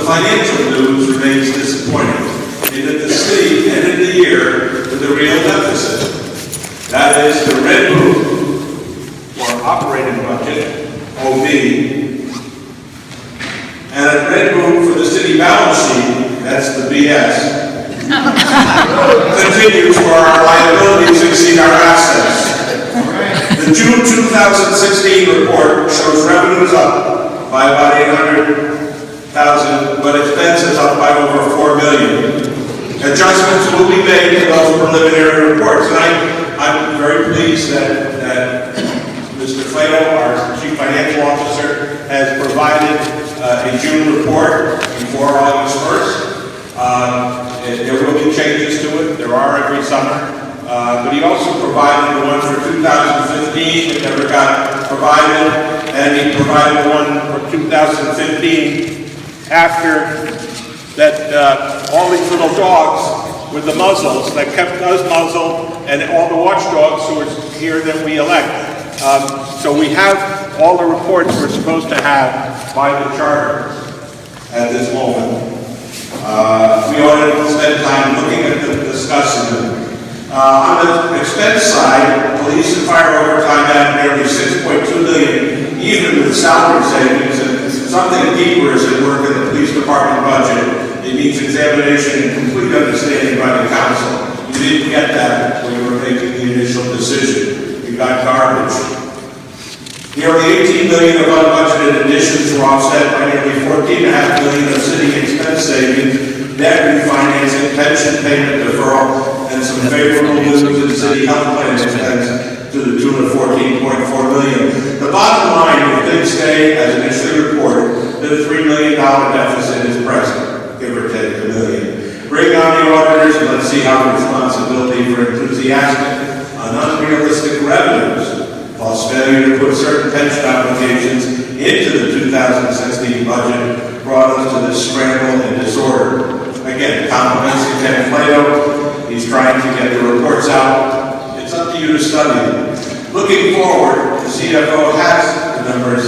financial news remains disappointing in that the city ended the year with a real deficit. That is the red book, or operating budget, OB, and a red book for the city balance sheet, that's the BS, continues where our liabilities exceed our assets. The June 2016 report shows revenues up by about 800,000, but expenses up by over $4 million. Adjustments will be made to those preliminary reports, and I'm very pleased that Mr. Flato, our Chief Financial Officer, has provided a June report before August 1st. There will be changes to it. There are every summer. But he also provided the one for 2015 that never got provided, and he provided the one for 2015 after that all these little dogs with the muzzles that kept us muzzled, and all the watchdogs who are here that we elect. So we have all the reports we're supposed to have by the charter at this moment. We ought to spend time looking at them, discussing them. On the expense side, police and fire overtime added nearly $6.2 million, even with salary savings, and something deeper is at work in the police department budget. It needs examination and complete understanding by the council. You didn't get that when you were making the initial decision. You got garbage. Nearly $18 million of unbudgeted additions were offset by nearly $14.5 million of city expense savings, debt refinancing, pension payment deferral, and some favorable news in city health plan expense to the tune of $14.4 million. The bottom line, if things stay as initially reported, the $3 million deficit is present, give or take $1 million. Bring on the auditors and let's see how responsibility for enthusiastic on unrealistic revenues, plus failure to put certain pension obligations into the 2016 budget brought us to this scramble and disorder. Again, compliments to Ken Plato. He's trying to get the reports out. It's up to you to study them. Looking forward, the CFO has the numbers,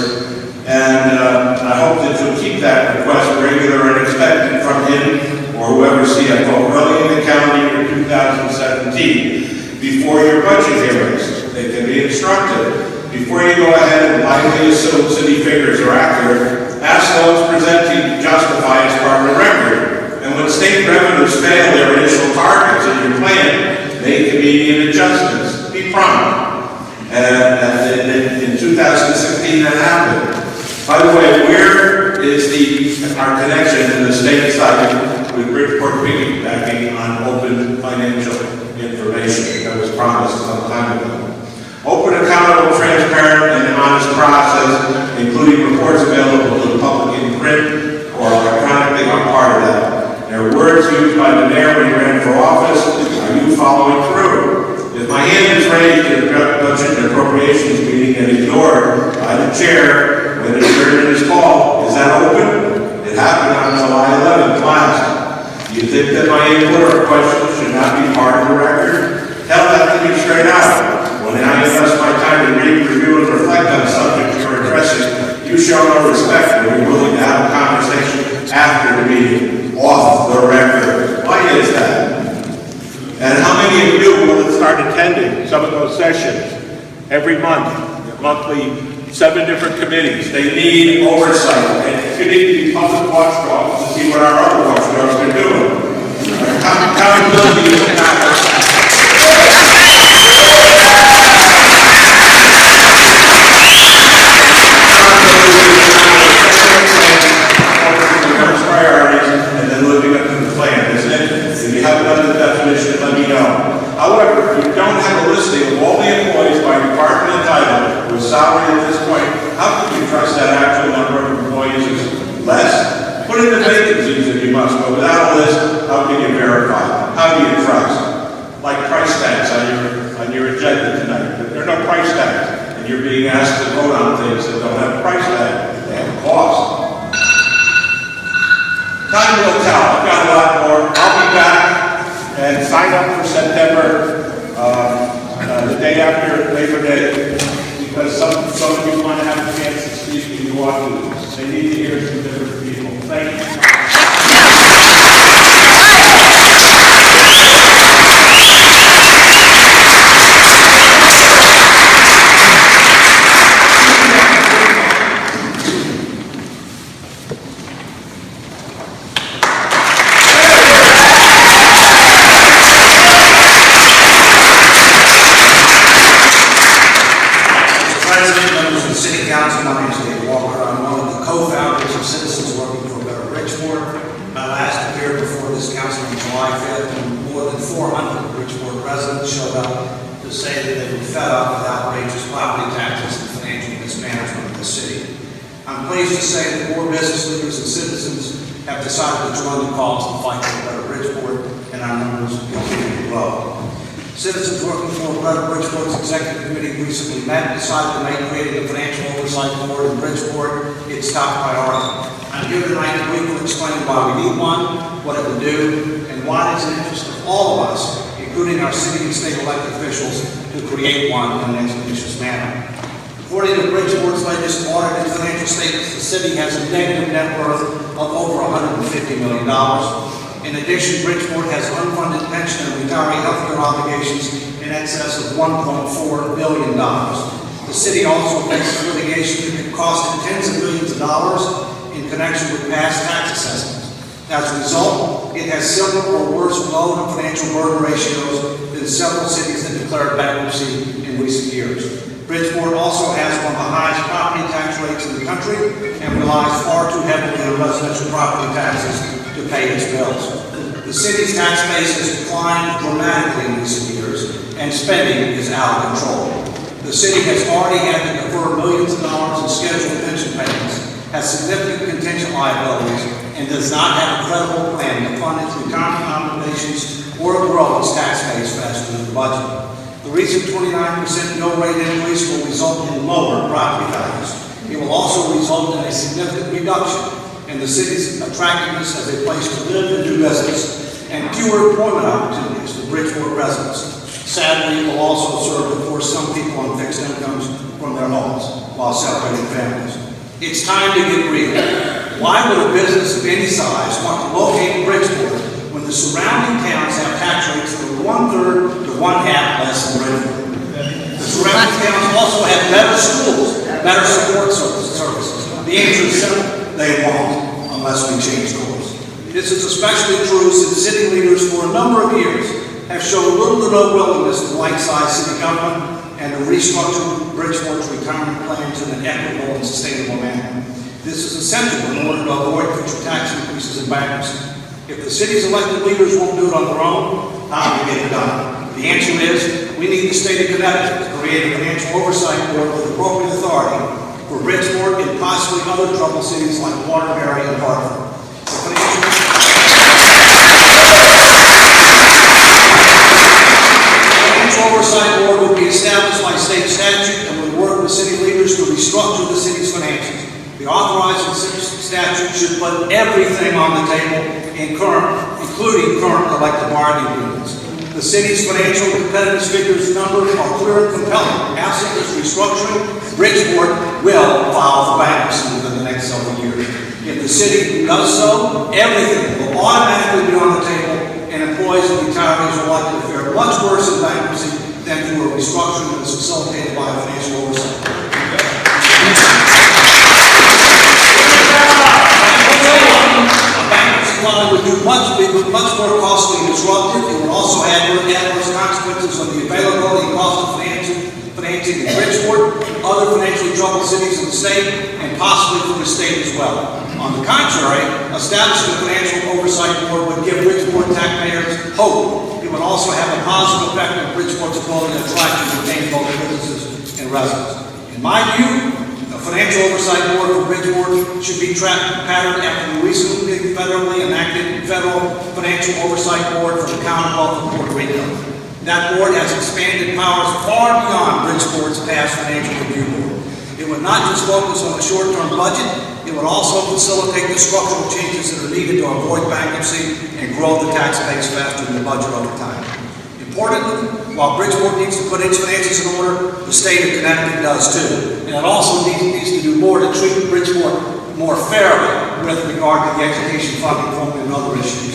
and I hope that you'll keep that request regular and expected from him or whoever CFO early in the calendar year 2017 before your budget hearings. They can be instructive. Before you go ahead and blindly assume city figures are accurate, ask those presenting to justify as part of the record. And when state revenues fail their initial targets in your plan, make immediate adjustments. Be prompt. And in 2016, that happened. By the way, where is our connection to the state side with Bridgeport piggybacking on open financial information that was promised some time ago? Open, accountable, transparent, and honest process, including reports available to the public in print or electronically, are part of that. There are words used by the mayor when he ran for office. Are you following through? If my hand is raised in the budget and appropriations meeting and ignored by the chair when adjournment is called, is that open? It happened on July 11th last. Do you think that my input or questions should not be part of the record? Tell that to me straight out. When I invest my time to read, review, and reflect on subjects you're addressing, you show no respect when you're willing to have a conversation after the meeting. Off the record. Why is that? And how many of you will start attending some of those sessions every month? Monthly, 7 different committees. They need oversight. And you need to be public watchdogs to see what our other watchdogs are doing. Accountability is not. However, if you don't have a listing of all the employees by department and title with salary at this point, how can you trust that actual number of employees is less? Put in the vacancies if you must, but without a list, how can you verify? How do you trust? Like price tags on your agenda tonight. There are no price tags, and you're being asked to vote on things that don't have a price tag. They have a cost. Time will tell. I've got a lot more. I'll be back. And sign up for September, the day after Labor Day, because some of you want to have a chance to speak and you want to. They need to hear some different people. Thank you. of Citizens Working for a Better Bridgeport. I last appeared before this council on July 5th, and more than 400 Bridgeport residents showed up to say that they were fed up with outrageous property taxes and financial mismanagement of the city. I'm pleased to say that more business leaders and citizens have decided to join the cause to fight for a better Bridgeport, and our numbers will continue to grow. Citizens Working for a Better Bridgeport's executive committee recently met and decided to make creating a financial oversight board in Bridgeport its top priority. I'm here tonight to briefly explain why we need one, what it would do, and why it's in the interest of all of us, including our city and state elected officials, to create one in an expeditious manner. According to Bridgeport's latest audited financial statements, the city has a negative net worth of over $150 million. In addition, Bridgeport has unfunded pension and retiree health care obligations in excess of $1.4 billion. The city also faces litigation that could cost it tens of millions of dollars in connection with past tax assessments. As a result, it has similar or worse loan and financial burden ratios than several cities that declared bankruptcy in recent years. Bridgeport also has one of the highest property tax rates in the country and relies far too heavily on residential property taxes to pay its bills. The city's tax base has declined dramatically in recent years, and spending is out of control. The city has already had to defer millions of dollars in scheduled pension payments, has significant contingent liabilities, and does not have a credible plan to fund its retirement obligations or grow its tax base faster than the budget. The recent 29% mill rate increase will result in lower property values. It will also result in a significant reduction in the city's attractiveness as a place to live and do business, and fewer employment opportunities for Bridgeport residents. Sadly, it will also serve to force some people on fixed incomes from their homes while separating families. It's time to get real. Why would a business of any size want to locate in Bridgeport when the surrounding towns have tax rates that are 1/3 to 1/2 less than Bridgeport? The surrounding towns also have better schools, better support services. The answer is simple: they won't, unless we change course. This is especially true since city leaders for a number of years have shown little to no willingness to right-size city government and to restructure Bridgeport's retirement plans in an equitable and sustainable manner. This is essential in order to avoid future tax increases and bankruptcy. If the city's elected leaders won't do it on their own, how do we get it done? The answer is, we need the state of Connecticut to create a financial oversight board with appropriate authority for Bridgeport and possibly other troubled cities like Waterbury and Hartford. The financial oversight board would be established by state statute and would work with city leaders to restructure the city's finances. The authorizing statute should put everything on the table, including current collective bargaining agreements. The city's financial competitive figures numbers are clear and compelling. Absent this restructuring, Bridgeport will file for bankruptcy within the next several years. If the city does so, everything will automatically be on the table, and employees and retirees are likely to fare much worse in bankruptcy than through a restructuring that is facilitated by a financial oversight. Would be much more costly and disruptive. It would also have adverse consequences on the availability and cost of financing in Bridgeport, other financially troubled cities in the state, and possibly for the state as well. On the contrary, establishing a financial oversight board would give Bridgeport taxpayers hope. It would also have a positive effect on Bridgeport's ability to attract and retain both businesses and residents. In my view, a financial oversight board for Bridgeport should be patterned after the recently federally enacted Federal Financial Oversight Board for the Commonwealth of Puerto Rico. That board has expanded powers far beyond Bridgeport's past financial review board. It would not just focus on the short-term budget, it would also facilitate the structural changes that are needed to avoid bankruptcy and grow the tax base faster than the budget over time. Importantly, while Bridgeport needs to put its finances in order, the state of Connecticut does too. And it also needs to do more to treat Bridgeport more fairly with regard to the education funding formula and other issues.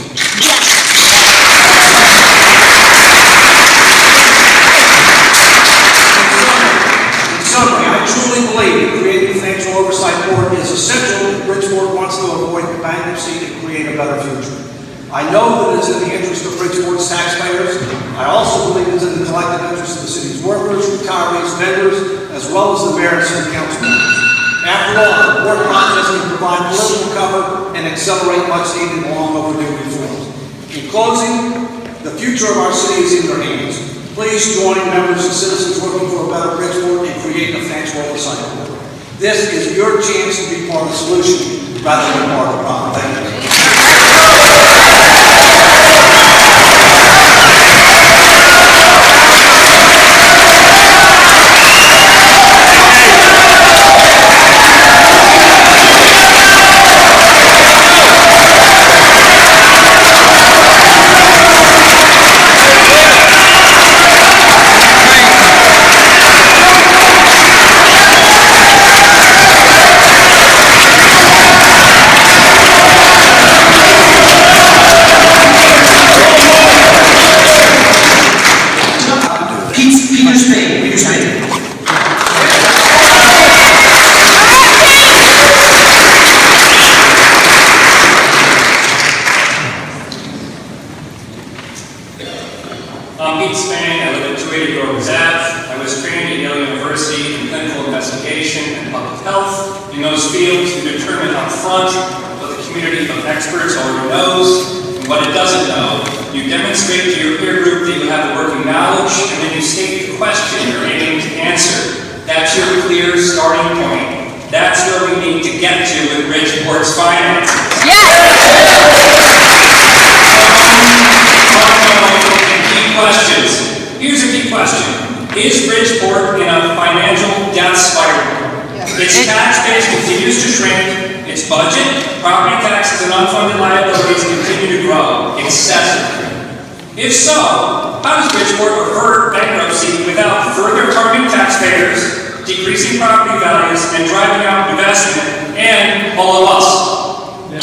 In summary, I truly believe that creating a financial oversight board is essential if Bridgeport wants to avoid bankruptcy and create a better future. I know that it is in the interest of Bridgeport's taxpayers. I also believe it is in the collective interest of the city's workers, retirees, vendors, as well as the mayor and city council members. After all, the board process can provide political accelerate much needed and long overdue reforms. In closing, the future of our city is in your hands. Please join members and citizens working for a better Bridgeport and create a financial oversight board. This is your chance to be part of the solution rather than part of the problem. Thank you. In those fields, you determine up front what the community of experts already knows and what it doesn't know. You demonstrate to your peer group that you have the working knowledge, and then you state the question you're aiming to answer. That's your clear starting point. That's where we need to get to with Bridgeport's finances. Key questions. Here's a key question. Is Bridgeport in a financial death spiral? Its tax base continues to shrink, its budget, property taxes, and unfunded liabilities continue to grow excessively. If so, how does Bridgeport avert bankruptcy without further targeting taxpayers, decreasing property values, and driving out investment, and all of us? To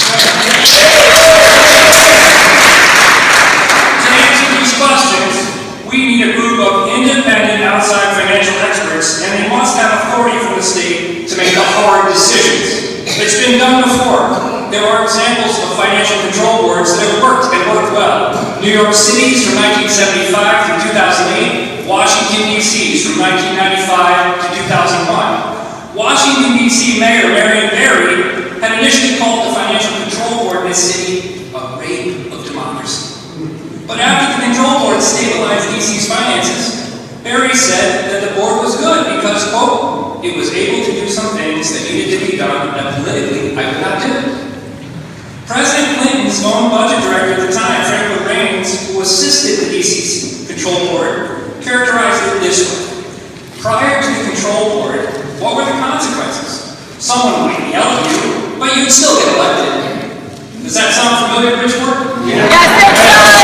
answer these questions, we need a group of independent outside financial experts, and they must have authority from the state to make the hard decisions. It's been done before. There are examples of financial control boards that have worked and worked well. New York City's from 1975 through 2008, Washington, D.C.'s from 1995 to 2001. Washington, D.C. Mayor Marion Barry had initially called the financial control board in this city a rape of democracy. But after the control board stabilized D.C.'s finances, Barry said that the board was good because, quote, it was able to do some things that needed to be done that politically I would not do. President Clinton's own budget director at the time, Franklin Raines, who assisted the D.C. control board, characterized it this way. Prior to the control board, what were the consequences? Someone might yell at you, but you'd still get elected. Does that sound familiar, Bridgeport? Yes, it does!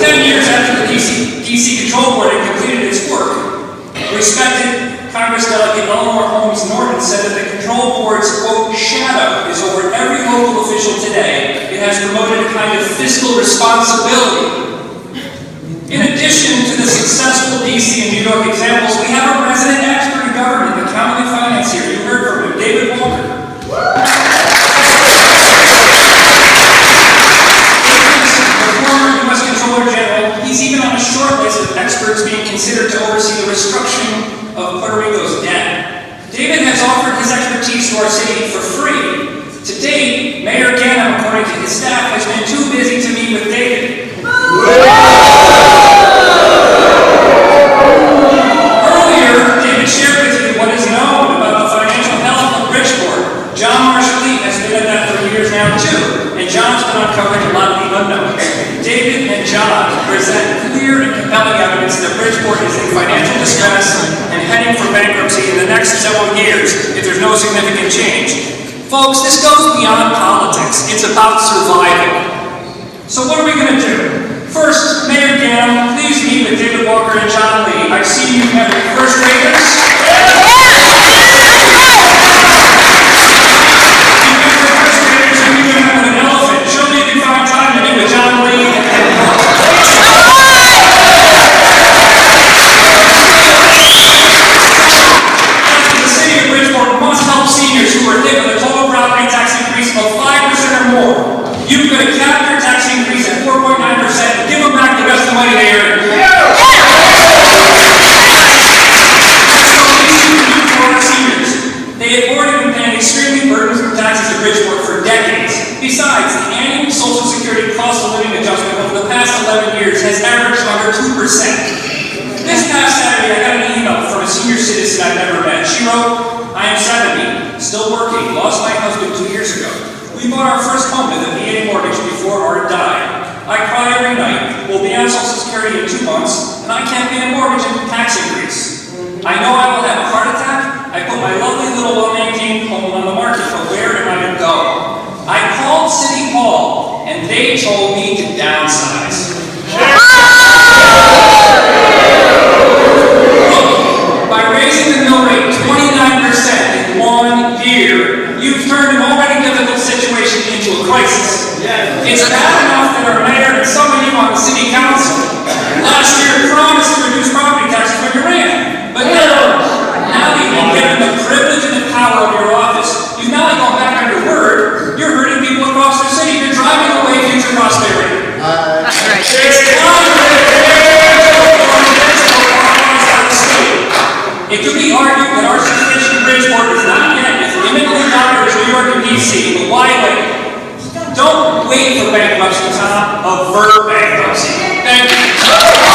10 years after the D.C. control board had completed its work, respected Congress Delegate Eleanor Holmes Norton said that the control board's, quote, shadow is over every local official today. It has promoted a kind of fiscal responsibility. In addition to the successful D.C. and New York examples, we have a resident expert in government, the accounting and finance here. You heard from him, David Walker. He's even on a short list of experts being considered to oversee the restructuring of Puerto Rico's debt. David has offered his expertise to our city for free. To date, Mayor Ganim, according to his staff, has been too busy to meet with David. Earlier, David shared with you what is known about the financial health of Bridgeport. John Marshall has been at that for years now, too, and John's been uncovering a lot of the unknowns. David and John present clear and compelling evidence that Bridgeport is in financial distress and heading for bankruptcy in the next several years if there's no significant change. Folks, this goes beyond politics. It's about surviving. So what are we going to do? First, Mayor Ganim, please meet with David Walker and John Lee. I've seen you have your first raters. You could have capped your tax increase at 4.9% and give them back the rest of the money they earned. They have already been paying extremely burdensome taxes to Bridgeport for decades. lost my husband 2 years ago. We bought our first home with a VA mortgage before Art died. I cry every night. We'll be on Social Security in 2 months, and I can't pay a mortgage and tax increase. I know I will have a heart attack. I put my lovely little well-maintained home on the market, but where am I to go? I called City Hall, and they told me to downsize. By raising the mill rate 29% in 1 year, you've turned an already difficult situation into a crisis. It's bad enough that our mayor and some of you on the city council last year promised to reduce property taxes when you ran. But now you've been given the privilege and the power of your office. You've not only gone back on your word, you're hurting people across the city. You're driving away future prosperity. That's right. It's time to It could be argued that our situation in Bridgeport is not yet as imminently dire as New York and D.C., but why wait? Don't wait for bankruptcy, Tom. Avert bankruptcy. Thank you.